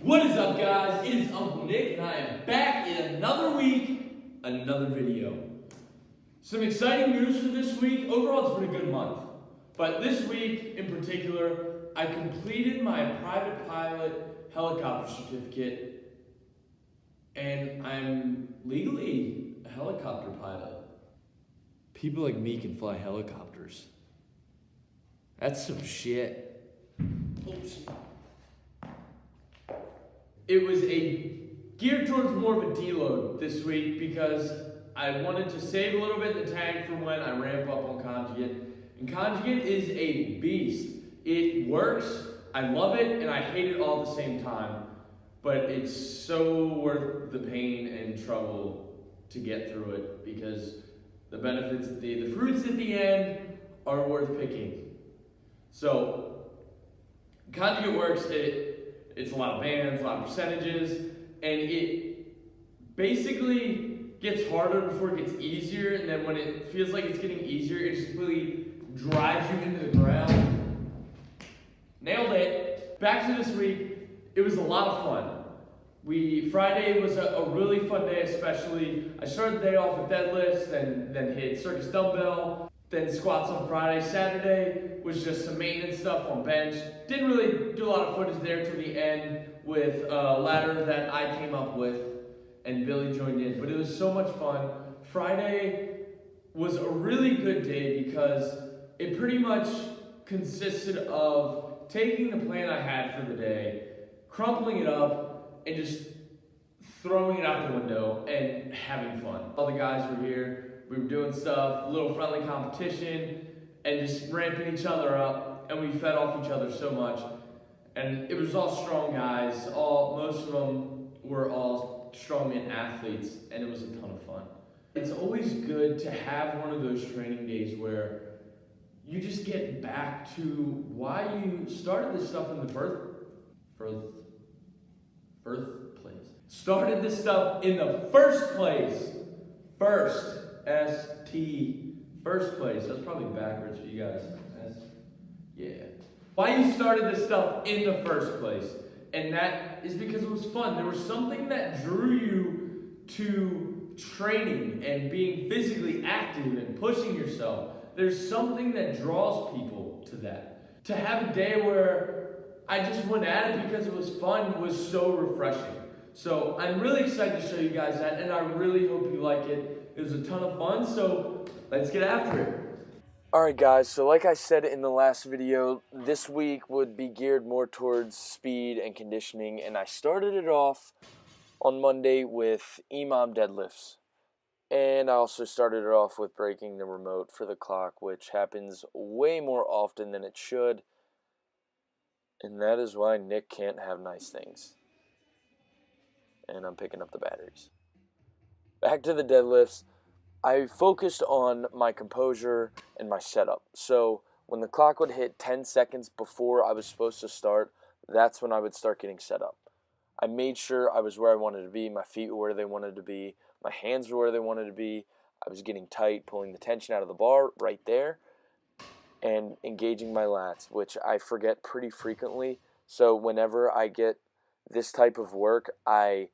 What is up, guys? It is Uncle Nick, and I am back in another week, another video. Some exciting news for this week. Overall, it's been a good month. But this week, in particular, I completed my private pilot helicopter certificate, and I'm legally a helicopter pilot. People like me can fly helicopters. That's some shit. Oops. It was geared towards more of a deload this week because I wanted to save a little bit in the tank for when I ramp up on Conjugate. And Conjugate is a beast. It works, I love it, and I hate it all at the same time. But it's so worth the pain and trouble to get through it because the benefits, the fruits at the end are worth picking. So, Conjugate works, it's a lot of bands, a lot of percentages, and it basically gets harder before it gets easier, and then when it feels like it's getting easier, it just completely drives you into the ground. Nailed it. Back to this week, it was a lot of fun. Friday was a really fun day, especially. I started the day off with deadlifts, then hit circus dumbbell, then squats on Friday. Saturday was just some maintenance stuff on bench. Didn't really do a lot of footage there till the end with a ladder that I came up with and Billy joined in, but it was so much fun. Friday was a really good day because it pretty much consisted of taking the plan I had for the day, crumpling it up, and just throwing it out the window and having fun. All the guys were here, we were doing stuff, a little friendly competition, and just ramping each other up, and we fed off each other so much. And it was all strong guys, most of them were all strongman athletes, and it was a ton of fun. It's always good to have one of those training days where you just get back to why you started this stuff in the birthplace. Started this stuff in the first place. First, S-T, first place. That's probably backwards for you guys. Yeah. Why you started this stuff in the first place. And that is because it was fun. There was something that drew you to training and being physically active and pushing yourself. There's something that draws people to that. To have a day where I just went at it because it was fun was so refreshing. So I'm really excited to show you guys that, and I really hope you like it. It was a ton of fun, so let's get after it. Alright guys, so like I said in the last video, this week would be geared more towards speed and conditioning, and I started it off on Monday with EMOM deadlifts. And I also started it off with breaking the remote for the clock, which happens way more often than it should. And that is why Nick can't have nice things. And I'm picking up the batteries. Back to the deadlifts. I focused on my composure and my setup. So when the clock would hit 10 seconds before I was supposed to start, that's when I would start getting set up. I made sure I was where I wanted to be, my feet were where they wanted to be, my hands were where they wanted to be. I was getting tight, pulling the tension out of the bar right there, and engaging my lats, which I forget pretty frequently. So whenever I get this type of work, I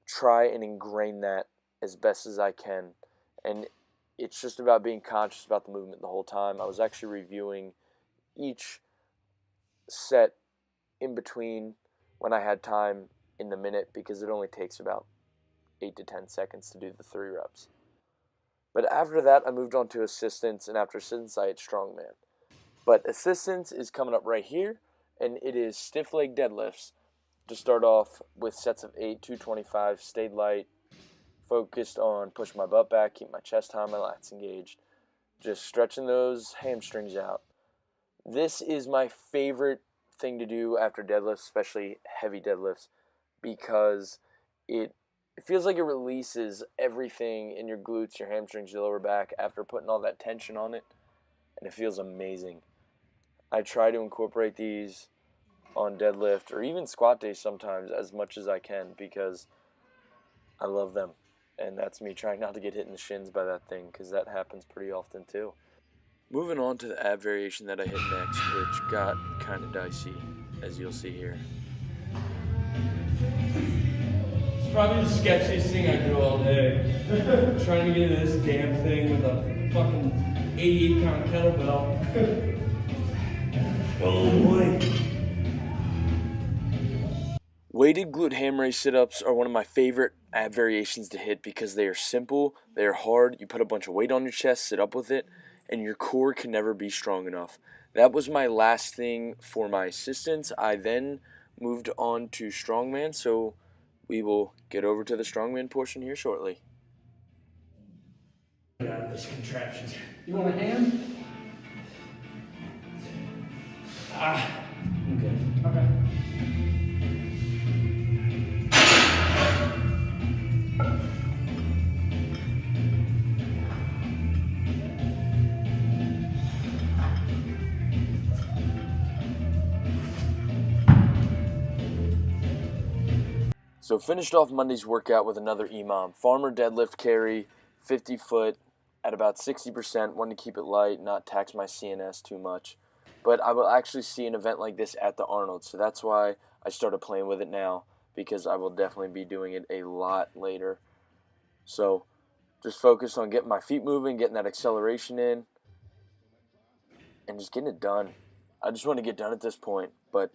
try and ingrain that as best as I can. And it's just about being conscious about the movement the whole time. I was actually reviewing each set in between when I had time in the minute because it only takes about 8 to 10 seconds to do the 3 reps. But after that, I moved on to assistance, and after assistance, I had strongman. But assistance is coming up right here, and it is stiff leg deadlifts to start off with sets of 8, 225, stayed light, focused on pushing my butt back, keep my chest high, my lats engaged, just stretching those hamstrings out. This is my favorite thing to do after deadlifts, especially heavy deadlifts, because it feels like it releases everything in your glutes, your hamstrings, your lower back after putting all that tension on it, and it feels amazing. I try to incorporate these on deadlift or even squat days sometimes as much as I can because I love them. And that's me trying not to get hit in the shins by that thing because that happens pretty often too. Moving on to the ab variation that I hit next, which got kind of dicey, as you'll see here. It's probably the sketchiest thing I do all day. Trying to get into this damn thing with a fucking 88-pound kettlebell. Oh boy. Weighted glute ham raise sit-ups are one of my favorite ab variations to hit because they are simple, they are hard, you put a bunch of weight on your chest, sit up with it, and your core can never be strong enough. That was my last thing for my assistants. I then moved on to strongman, so we will get over to the strongman portion here shortly. Got this contraption. You want a hand? Okay. Okay. So finished off Monday's workout with another EMOM. Farmer deadlift carry, 50 foot at about 60%. Wanted to keep it light, not tax my CNS too much. But I will actually see an event like this at the Arnold. So that's why I started playing with it now, because I will definitely be doing it a lot later. So just focus on getting my feet moving, getting that acceleration in, and just getting it done. I just want to get done at this point, but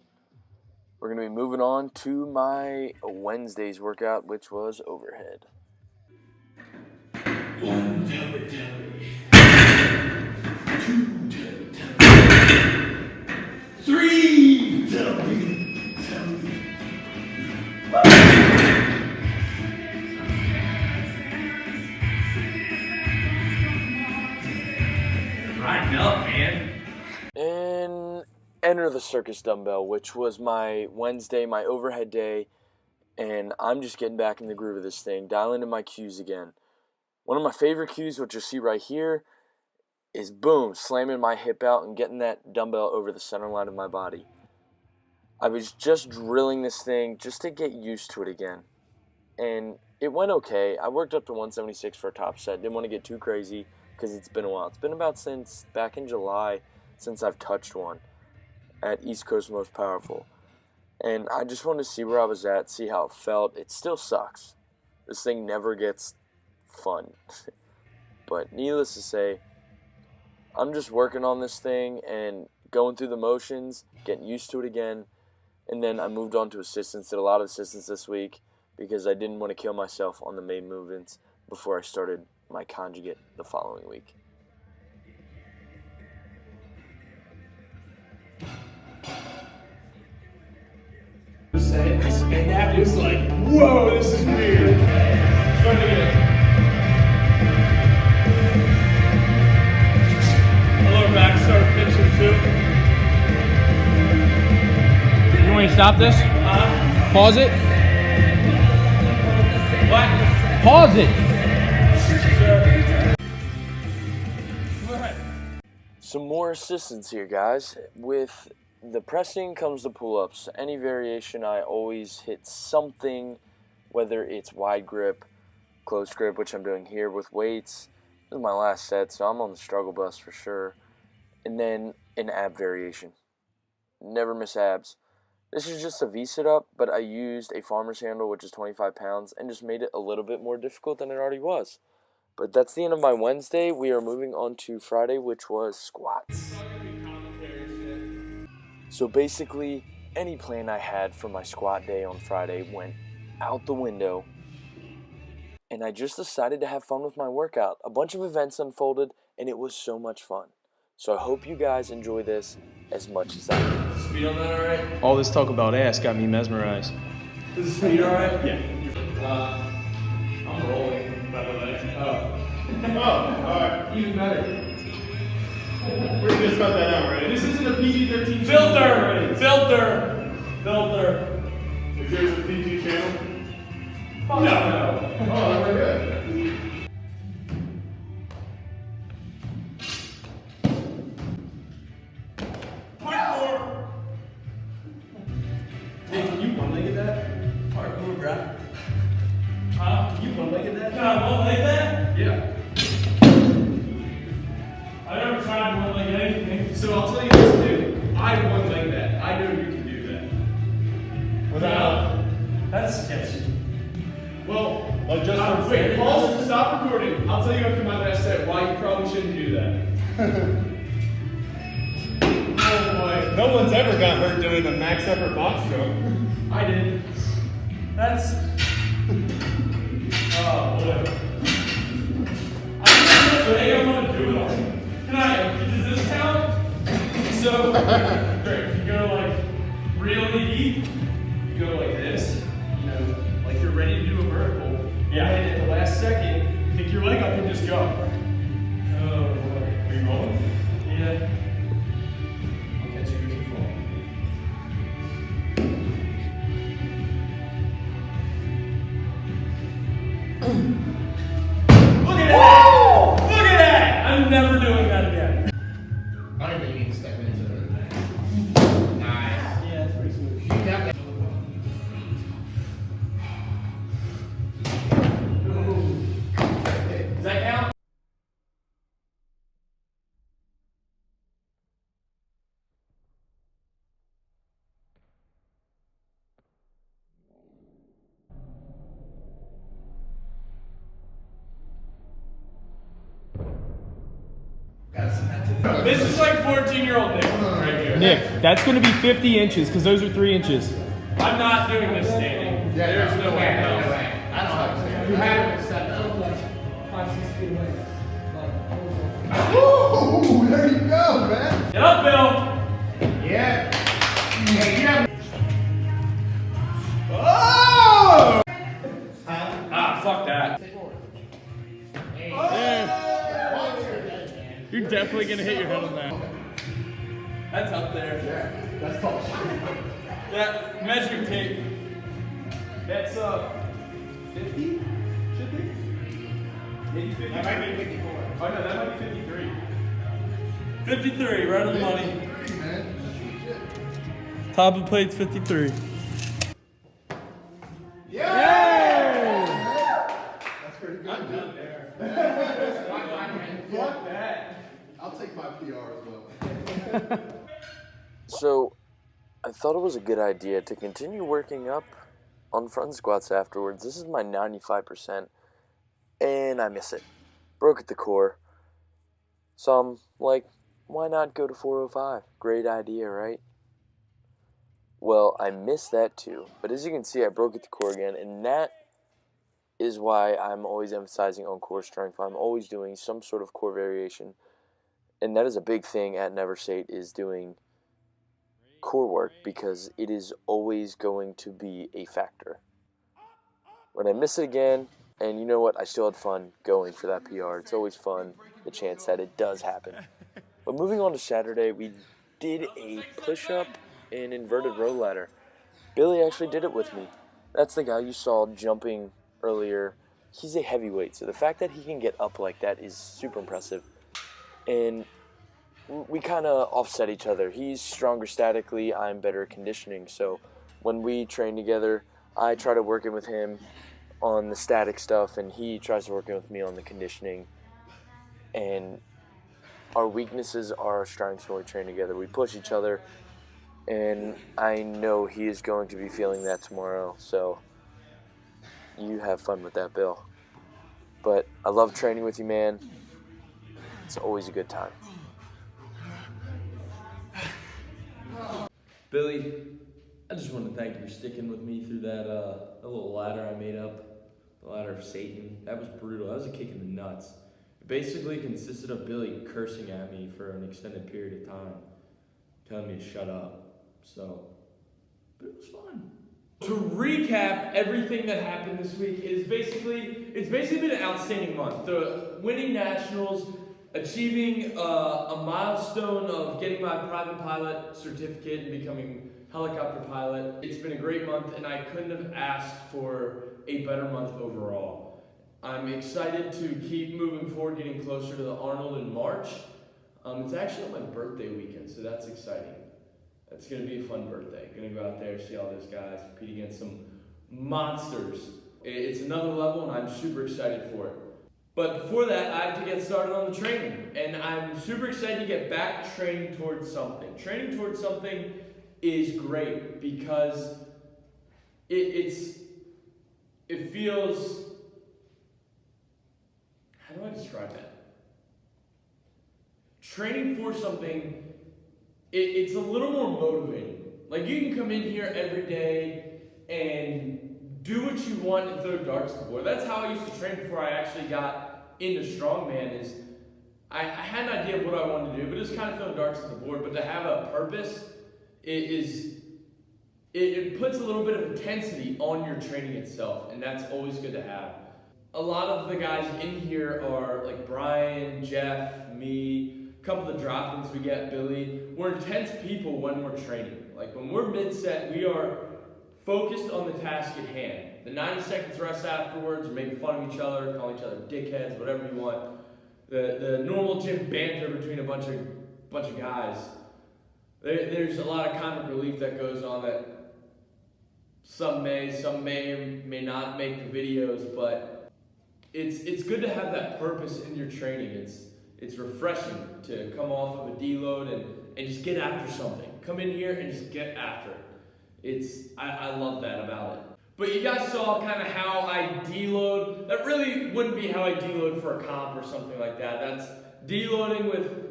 we're going to be moving on to my Wednesday's workout, which was overhead. 1 dumbbell, 2 dumbbell, 3 dumbbell. Riding up, man. And enter the circus dumbbell, which was my Wednesday, my overhead day, and I'm just getting back in the groove of this thing, dialing in my cues again. One of my favorite cues, which you'll see right here, is boom, slamming my hip out and getting that dumbbell over the center line of my body. I was just drilling this thing just to get used to it again, and it went okay. I worked up to 176 for a top set. Didn't want to get too crazy because it's been a while. It's been about since back in July since I've touched one at East Coast Most Powerful. And I just wanted to see where I was at, see how it felt. It still sucks. This thing never gets fun. But needless to say, I'm just working on this thing and going through the motions, getting used to it again. And then I moved on to assistance, did a lot of assistance this week because I didn't want to kill myself on the main movements before I started my conjugate the following week. And that was like, whoa, this is weird. Starting to get a lower back start pinching too. You want me to stop this? Pause it. What? Pause it. Some more assistance here, guys. With the pressing comes the pull-ups. Any variation, I always hit something, whether it's wide grip, close grip, which I'm doing here with weights. This is my last set, so I'm on the struggle bus for sure. And then an ab variation. Never miss abs. This is just a V sit-up, but I used a farmer's handle, which is 25 pounds, and just made it a little bit more difficult than it already was. But that's the end of my Wednesday. We are moving on to Friday, which was squats. So basically, any plan I had for my squat day on Friday went out the window, and I just decided to have fun with my workout. A bunch of events unfolded, and it was so much fun. So I hope you guys enjoy this as much as I did. Speed on that alright? All this talk about ass got me mesmerized. Is the speed alright? Yeah. I'm rolling, by the way. Oh, alright. Even better. We're gonna cut that out, right? This isn't a PG-13 filter! Filter! Is yours a PG channel? No. Oh, very good. Parkour! Hey, can you one-legged that? Parkour, bruh. Huh? Can you one-legged that? Can I one-leg that? Yeah. I never tried to one-leg anything. So I'll tell you what to do. I one-leg that. I know you can do that. Without That's sketchy. Well, Like just wait, pause, stop recording. I'll tell you after my last set why you probably shouldn't do that. Oh boy. No one's ever got hurt doing a max effort box jump. I did. That's. Oh boy. I don't want to do it all. Does this count? So, great. You go like really deep. You go like this. You know, like you're ready to do a vertical. Yeah. And at the last second, pick your leg up and just jump. Oh boy. Are you rolling? Yeah. I'll catch you if you fall. Look at that! Look at that! I'm never doing that again. I don't think you need to step into it. Nice. Yeah, that's pretty smooth. You definitely. Does that count? This is like 14-year-old Nick right here. Nick, that's going to be 50 inches because those are 3 inches. I'm not doing this standing. There's no way. No No. way. I don't know how to say it. You have to step up. 5-6 feet away. Ooh, there you go, man. Get up, Bill. Yeah. Hey, you have. Oh! Ah, fuck that. You're definitely going to hit your head on that. That's up there. Yeah, that's tall shit. That measuring tape. That's 50? Should be? Maybe 50. That might be 54. Oh no, that might be 53. 53, right on the money. Man. Top of the plate's 53. Yeah! That's pretty good. I'm done there. Fuck that. I'll take my PR as well. So, I thought it was a good idea to continue working up on front squats afterwards. This is my 95%, and I miss it. Broke at the core. So I'm like, why not go to 405? Great idea, right? Well, I missed that too. But as you can see, I broke at the core again, and that is why I'm always emphasizing on core strength. I'm always doing some sort of core variation. And that is a big thing at Never State, is doing core work, because it is always going to be a factor. When I miss it again, and you know what, I still had fun going for that PR. It's always fun, the chance that it does happen. But moving on to Saturday, we did a push-up and inverted row ladder. Billy actually did it with me. That's the guy you saw jumping earlier. He's a heavyweight, so the fact that he can get up like that is super impressive. And we kind of offset each other. He's stronger statically, I'm better at conditioning. So when we train together, I try to work in with him on the static stuff, and he tries to work in with me on the conditioning. And our weaknesses are our strengths when we train together. We push each other, and I know he is going to be feeling that tomorrow. So you have fun with that, Bill. But I love training with you, man. It's always a good time. Billy, I just want to thank you for sticking with me through that little ladder I made up, the ladder of Satan. That was brutal. That was a kick in the nuts. It basically consisted of Billy cursing at me for an extended period of time, telling me to shut up. So, but it was fun. To recap everything that happened this week, it's basically been an outstanding month. The winning nationals, achieving a milestone of getting my private pilot certificate and becoming helicopter pilot. It's been a great month, and I couldn't have asked for a better month overall. I'm excited to keep moving forward, getting closer to the Arnold in March. It's actually on my birthday weekend, so that's exciting. It's going to be a fun birthday. Going to go out there, see all those guys, compete against some monsters. It's another level, and I'm super excited for it. But before that, I have to get started on the training, and I'm super excited to get back training towards something. Training towards something is great because it feels, how do I describe that? Training for something, it's a little more motivating. Like, you can come in here every day and do what you want and throw darts at the board. That's how I used to train before I actually got into strongman. Is I had an idea of what I wanted to do, but it was kind of throwing darts at the board. But to have a purpose, it puts a little bit of intensity on your training itself, and that's always good to have. A lot of the guys in here are like Brian, Jeff, me, a couple of drop-ins we get, Billy. We're intense people when we're training. Like, when we're mid-set, we are focused on the task at hand. The 90 seconds rest afterwards, making fun of each other, calling each other dickheads, whatever you want. The normal gym banter between a bunch of guys. There's a lot of comic relief that goes on that some may or may not make the videos, but it's good to have that purpose in your training. It's refreshing to come off of a deload and just get after something. Come in here and just get after it. I love that about it. But you guys saw kind of how I deload. That really wouldn't be how I deload for a comp or something like that. That's deloading with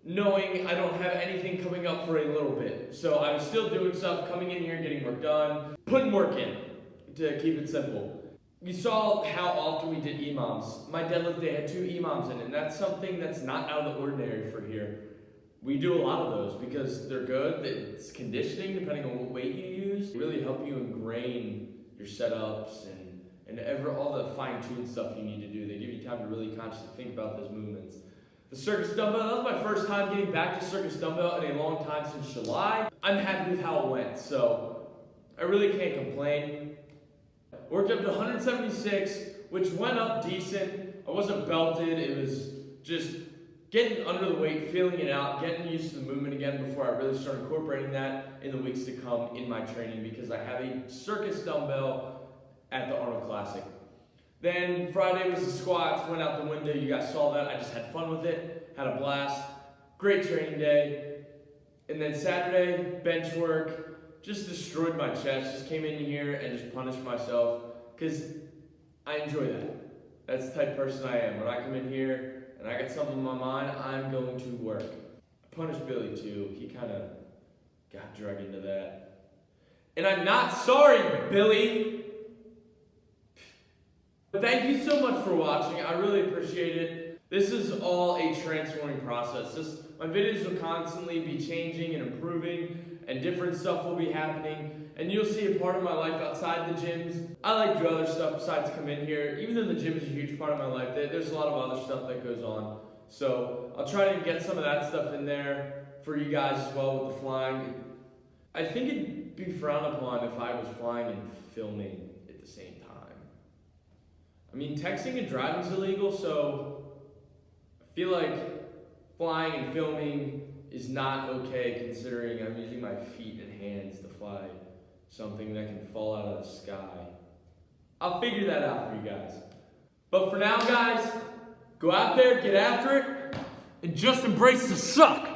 knowing I don't have anything coming up for a little bit. So I'm still doing stuff, coming in here, getting work done, putting work in, to keep it simple. You saw how often we did EMOMs. My deadlift day had 2 EMOMs in it, and that's something that's not out of the ordinary for here. We do a lot of those because they're good. It's conditioning, depending on what weight you use. They really help you ingrain your setups and all the fine-tuned stuff you need to do. They give you time to really consciously think about those movements. The circus dumbbell, that was my first time getting back to circus dumbbell in a long time, since July. I'm happy with how it went, so I really can't complain. Worked up to 176, which went up decent. I wasn't belted, it was just getting under the weight, feeling it out, getting used to the movement again before I really start incorporating that in the weeks to come in my training, because I have a circus dumbbell at the Arnold Classic. Then Friday was the squats, went out the window, you guys saw that. I just had fun with it, had a blast, great training day. And then Saturday, bench work, just destroyed my chest, just came in here and just punished myself, because I enjoy that. That's the type of person I am. When I come in here and I got something in my mind, I'm going to work. I punished Billy too. He kind of got dragged into that. And I'm not sorry, Billy. But thank you so much for watching. I really appreciate it. This is all a transforming process. My videos will constantly be changing and improving, and different stuff will be happening. And you'll see a part of my life outside the gyms. I like to do other stuff besides come in here. Even though the gym is a huge part of my life, there's a lot of other stuff that goes on. So I'll try to get some of that stuff in there for you guys as well with the flying. I think it'd be frowned upon if I was flying and filming at the same time. I mean, texting and driving is illegal, so I feel like flying and filming is not okay, considering I'm using my feet and hands to fly something that can fall out of the sky. I'll figure that out for you guys. But for now, guys, go out there, get after it, and just embrace the suck.